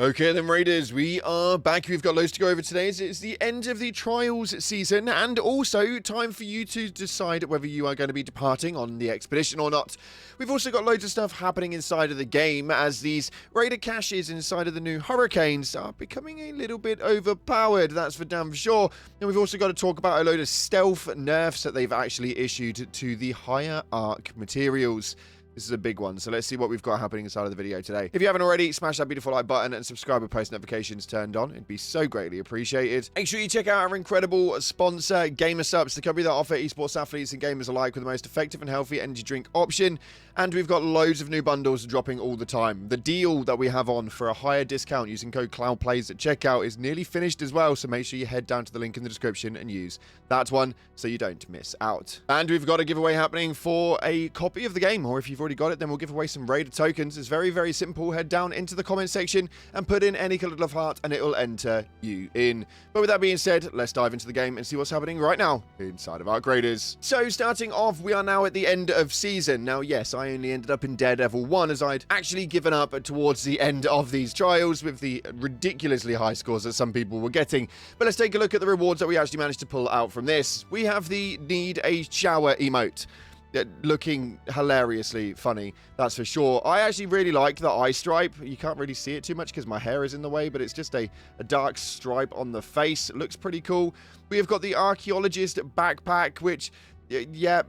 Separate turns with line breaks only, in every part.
Okay then, Raiders, we are back. We've got loads to go over today. It's the end of the Trials season, and also time for you to decide whether you are going to be departing on the expedition or not. We've also got loads of stuff happening inside of the game, as these Raider caches inside of the new Hurricanes are becoming a little bit overpowered, that's for damn sure. And we've also got to talk about a load of stealth nerfs that they've actually issued to the higher arc materials. This is a big one, so let's see what we've got happening inside of the video today. If you haven't already, smash that beautiful like button and subscribe with post notifications turned on. It'd be so greatly appreciated. Make sure you check out our incredible sponsor, GamerSupps, the company that offer esports athletes and gamers alike with the most effective and healthy energy drink option. And we've got loads of new bundles dropping all the time. The deal that we have on for a higher discount using code CloudPlays at checkout is nearly finished as well, so make sure you head down to the link in the description and use that one so you don't miss out. And we've got a giveaway happening for a copy of the game, or if you've already got it, then we'll give away some Raider tokens. It's very, very simple. Head down into the comment section and put in any colored love heart and it will enter you in. But with that being said, let's dive into the game and see what's happening right now inside of Arc Raiders. So starting off, we are now at the end of season. Now, yes, I only ended up in Daredevil 1 as I'd actually given up towards the end of these trials with the ridiculously high scores that some people were getting. But let's take a look at the rewards that we actually managed to pull out from this. We have the need a shower emote. Looking hilariously funny, that's for sure. I actually really like the eye stripe. You can't really see it too much because my hair is in the way, but it's just a dark stripe on the face. It looks pretty cool. We have got the archaeologist backpack, which, yeah,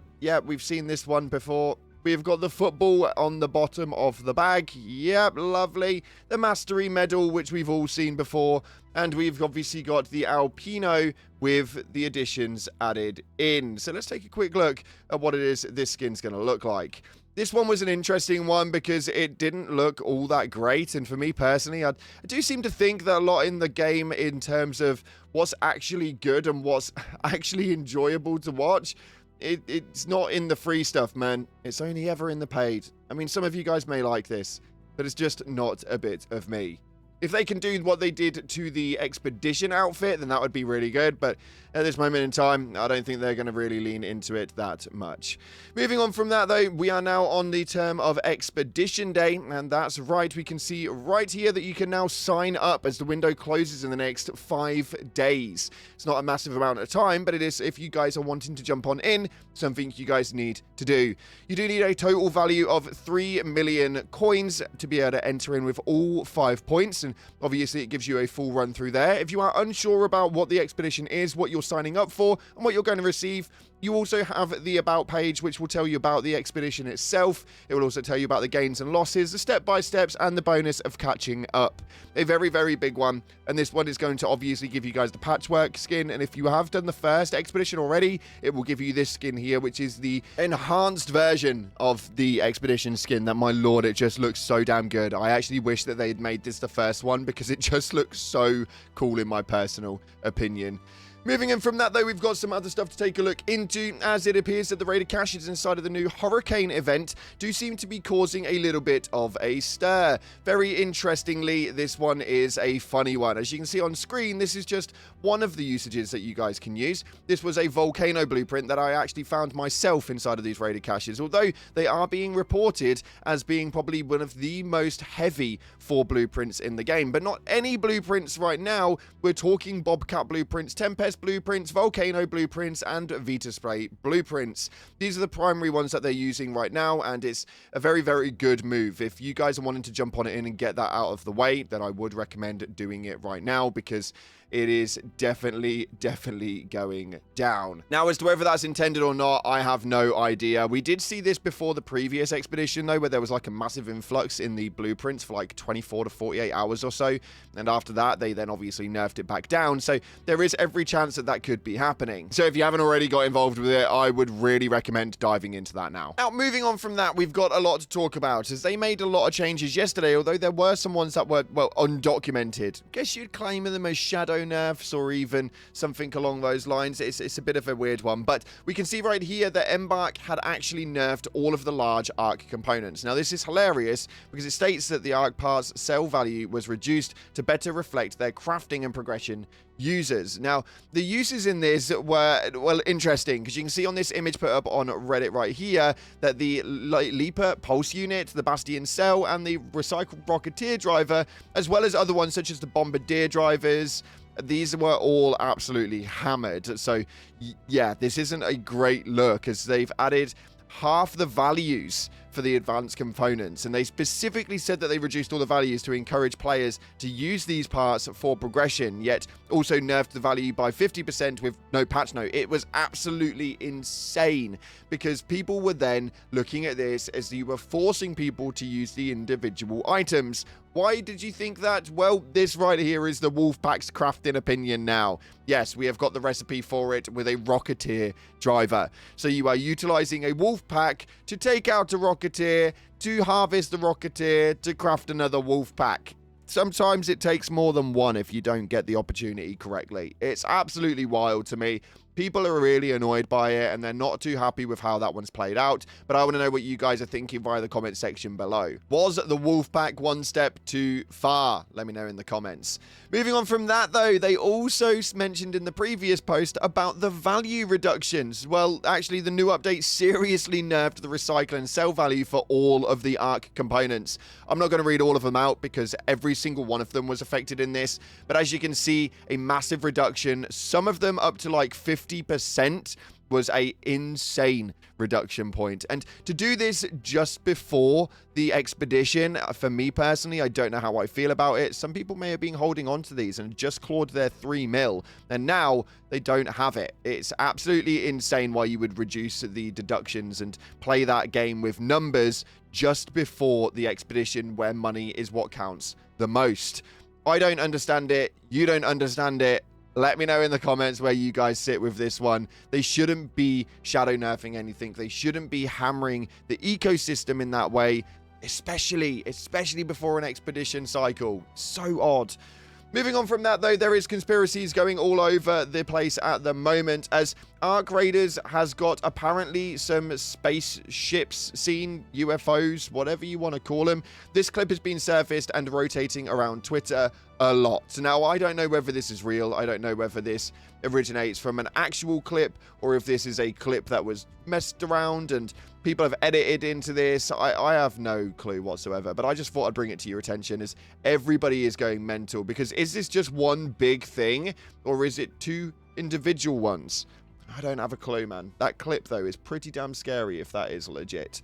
we've seen this one before. We've got the football on the bottom of the bag. Yep, lovely. The mastery medal, which we've all seen before. And we've obviously got the Alpino with the additions added in. So let's take a quick look at what it is this skin's going to look like. This one was an interesting one because it didn't look all that great. And for me personally, I do seem to think that a lot in the game in terms of what's actually good and what's actually enjoyable to watch, it's not in the free stuff, man. It's only ever in the paid. I mean, some of you guys may like this, but it's just not a bit of me. If they can do what they did to the expedition outfit, then that would be really good. But at this moment in time, I don't think they're going to really lean into it that much. Moving on from that, though, we are now on the term of Expedition Day. And that's right. We can see right here that you can now sign up as the window closes in the next 5 days. It's not a massive amount of time, but it is, if you guys are wanting to jump on in, something you guys need to do. You do need a total value of 3 million coins to be able to enter in with all 5 points. And obviously, it gives you a full run through there. If you are unsure about what the expedition is, what you're signing up for, and what you're going to receive, you also have the About page, which will tell you about the expedition itself. It will also tell you about the gains and losses, the step-by-steps, and the bonus of catching up. A very, very big one. And this one is going to obviously give you guys the patchwork skin. And if you have done the first expedition already, it will give you this skin here, which is the enhanced version of the expedition skin. That, my lord, it just looks so damn good. I actually wish that they had made this the first one because it just looks so cool in my personal opinion. Moving in from that, though, we've got some other stuff to take a look into, as it appears that the Raider caches inside of the new Hurricane event do seem to be causing a little bit of a stir. Very interestingly, this one is a funny one. As you can see on screen, this is just one of the usages that you guys can use. This was a volcano blueprint that I actually found myself inside of these Raider caches, although they are being reported as being probably one of the most heavy for blueprints in the game. But not any blueprints right now. We're talking Bobcat blueprints, Tempest blueprints, volcano blueprints, and Vita Spray blueprints. These are the primary ones that they're using right now, and it's a very, very good move. If you guys are wanting to jump on it in and get that out of the way, then I would recommend doing it right now because it is definitely going down. Now, as to whether that's intended or not, I have no idea. We did see this before the previous expedition, though, where there was like a massive influx in the blueprints for like 24 to 48 hours or so. And after that, they then obviously nerfed it back down. So there is every chance that that could be happening. So if you haven't already got involved with it, I would really recommend diving into that now. Now, moving on from that, we've got a lot to talk about, as they made a lot of changes yesterday, although there were some ones that were, well, undocumented. Guess you'd claim them as shadow nerfs or even something along those lines. It's a bit of a weird one, but we can see right here that Embark had actually nerfed all of the large arc components. Now, this is hilarious because it states that the arc parts sell value was reduced to better reflect their crafting and progression users. Now, the uses in this were, well, interesting, because you can see on this image put up on Reddit right here that the Leaper Pulse Unit, the Bastion Cell, and the Recycled Rocketeer Driver, as well as other ones such as the Bombardier Drivers, these were all absolutely hammered. So, yeah, this isn't a great look, as they've added half the values for the advanced components, and they specifically said that they reduced all the values to encourage players to use these parts for progression, yet also nerfed the value by 50% with no patch note. It was absolutely insane, because people were then looking at this as you were forcing people to use the individual items. Why did you think that? Well, this right here is the Wolfpack's crafting opinion now. Yes, we have got the recipe for it with a Rocketeer driver. So you are utilizing a Wolfpack to take out a Rocketeer, to harvest the Rocketeer, to craft another Wolfpack. Sometimes it takes more than one if you don't get the opportunity correctly. It's absolutely wild to me. People are really annoyed by it, and they're not too happy with how that one's played out. But I want to know what you guys are thinking via the comment section below. Was the Wolfpack one step too far? Let me know in the comments. Moving on from that, though, they also mentioned in the previous post about the value reductions. Well, actually, the new update seriously nerfed the recycle and sell value for all of the Arc components. I'm not going to read all of them out because every single one of them was affected in this. But as you can see, a massive reduction. Some of them up to like 50% was a insane reduction point. And to do this just before the expedition, for me personally, I don't know how I feel about it. Some people may have been holding on to these and just clawed their 3 mil, and now they don't have it. It's absolutely insane why you would reduce the deductions and play that game with numbers just before the expedition, where money is what counts the most. I don't understand it. You don't understand it. Let me know in the comments where you guys sit with this one. They shouldn't be shadow nerfing anything. They shouldn't be hammering the ecosystem in that way, especially before an expedition cycle. So odd. Moving on from that, though, there is conspiracies going all over the place at the moment, as Arc Raiders has got apparently some spaceships seen, UFOs, whatever you want to call them. This clip has been surfaced and rotating around Twitter a lot. Now, I don't know whether this is real. I don't know whether this originates from an actual clip or if this is a clip that was messed around and people have edited into this. I have no clue whatsoever, but I just thought I'd bring it to your attention as everybody is going mental, because is this just one big thing or is it 2 individual ones? I don't have a clue, man. That clip, though, is pretty damn scary if that is legit.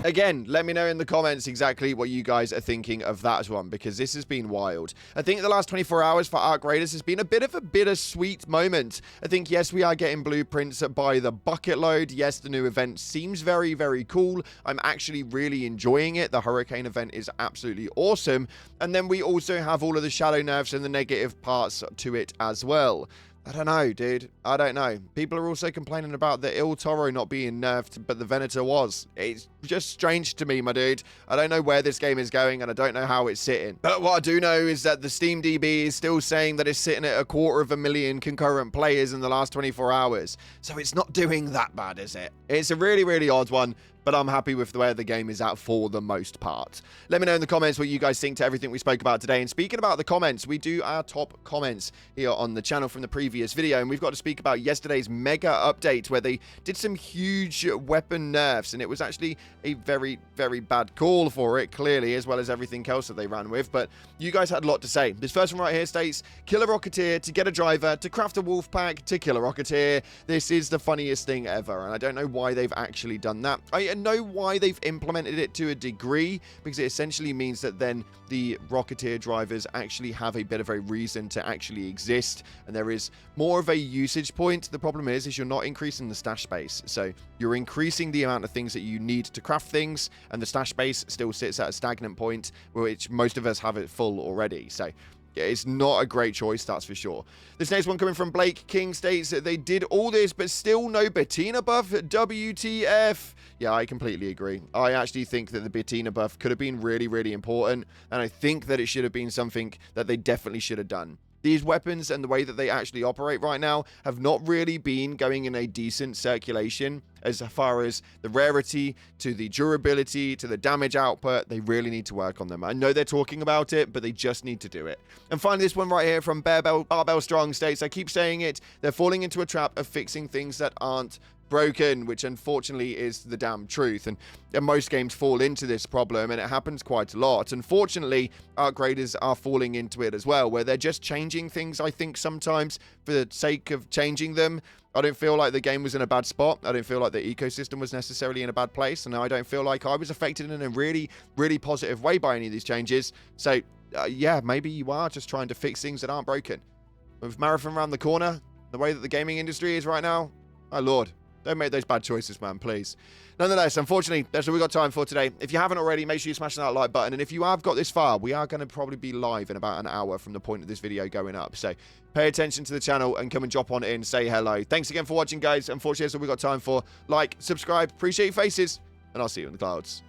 Again, let me know in the comments exactly what you guys are thinking of that one, because this has been wild. I think the last 24 hours for Arc Raiders has been a bit of a bittersweet moment. I think, yes, we are getting blueprints by the bucket load. Yes, the new event seems very, very cool. I'm actually really enjoying it. The Hurricane event is absolutely awesome. And then we also have all of the shadow nerfs and the negative parts to it as well. I don't know, dude. I don't know. People are also complaining about the Il Toro not being nerfed, but the Venator was. It's just strange to me, my dude. I don't know where this game is going, and I don't know how it's sitting. But what I do know is that the Steam DB is still saying that it's sitting at 250,000 concurrent players in the last 24 hours. So it's not doing that bad, is it? It's a really, really odd one, but I'm happy with where the game is at for the most part. Let me know in the comments what you guys think to everything we spoke about today. And speaking about the comments, we do our top comments here on the channel from the previous video, and we've got to speak about yesterday's mega update where they did some huge weapon nerfs, and it was actually a very, very bad call for it, clearly, as well as everything else that they ran with. But you guys had a lot to say. This first one right here states, kill a Rocketeer to get a driver, to craft a Wolfpack, to kill a Rocketeer. This is the funniest thing ever, and I don't know why they've actually done that. I know why they've implemented it to a degree, because it essentially means that then the Rocketeer drivers actually have a bit of a reason to actually exist, and there is more of a usage point. The problem is you're not increasing the stash space, so you're increasing the amount of things that you need to craft things, and the stash space still sits at a stagnant point, which most of us have it full already. So yeah, it's not a great choice, that's for sure. This next one coming from Blake King states that they did all this, but still no Bettina buff. WTF? Yeah, I completely agree. I actually think that the Bettina buff could have been really, really important, and I think that it should have been something that they definitely should have done. these weapons and the way that they actually operate right now have not really been going in a decent circulation as far as the rarity to the durability to the damage output. They really need to work on them. I know they're talking about it, but they just need to do it. And finally, this one right here from Barbell Strong states, I keep saying it, they're falling into a trap of fixing things that aren't broken, which unfortunately is the damn truth. And most games fall into this problem, and it happens quite a lot. Unfortunately, upgraders are falling into it as well, where they're just changing things, I think, sometimes for the sake of changing them. I don't feel like the game was in a bad spot. I don't feel like the ecosystem was necessarily in a bad place, and I don't feel like I was affected in a really, really positive way by any of these changes. So, yeah, maybe you are just trying to fix things that aren't broken. With Marathon around the corner, the way that the gaming industry is right now, my lord, don't make those bad choices, man, please. Nonetheless, unfortunately, that's all we've got time for today. If you haven't already, make sure you smash that like button. And if you have got this far, we are going to probably be live in about an hour from the point of this video going up. So pay attention to the channel and come and drop on in, say hello. Thanks again for watching, guys. Unfortunately, that's all we've got time for. Like, subscribe, appreciate your faces, and I'll see you in the clouds.